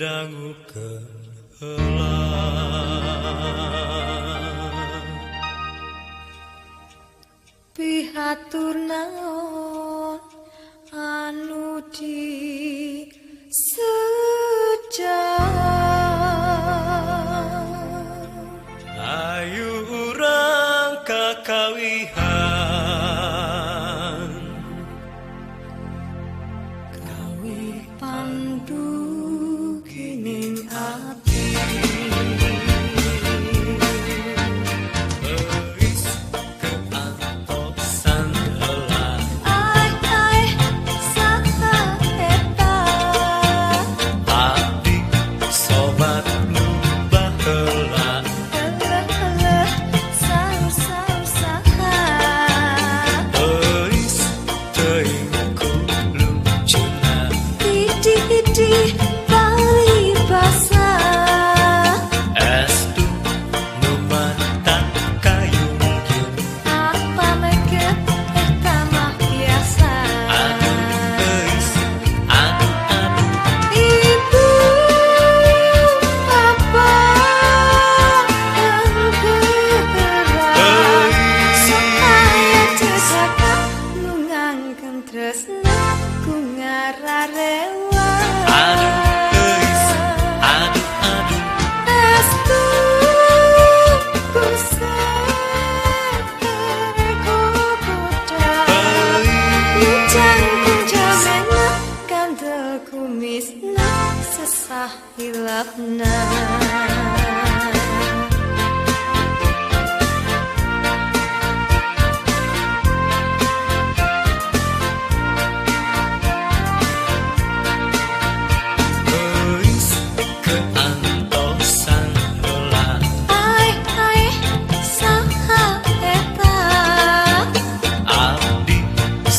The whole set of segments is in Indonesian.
dangu keheula pihatur naon anu di ayu urang kakawihan gawe pandu kining ati geus keantosan heula ai saha eta abdi sobat nu baheula saur saha geus teuing kudu cenah idi bali basa estu nu mantan kayung-yung apa meket eta mah biasa aduh ibu apa yang bergerak supaya cecaka nu ngangken tresna ku ngararewa estu ku satereko kuda Ujang kunjamena kandel kumisna sesah hilapna geus keantosan heula ai saha eta abdi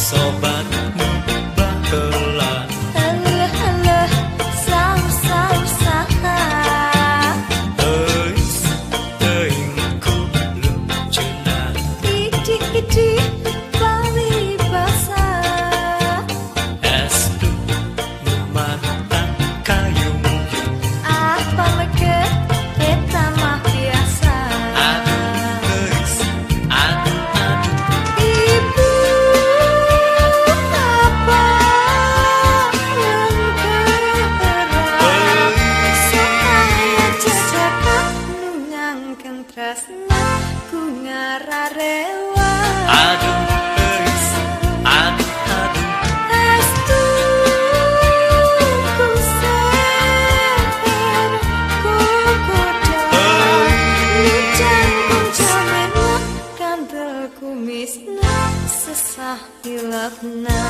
sobat nu baheula Halo, saur saha geus teuing kudu cenah Idi bali basa estu nu mantan kayung-yung apa meket eta mah biasa ibu apa yang bergerak supaya cecaka nu ngangken tresna ku ngararewa estu ku seher kukuda Ujang kunjamena kandel kumisna sesah hilapna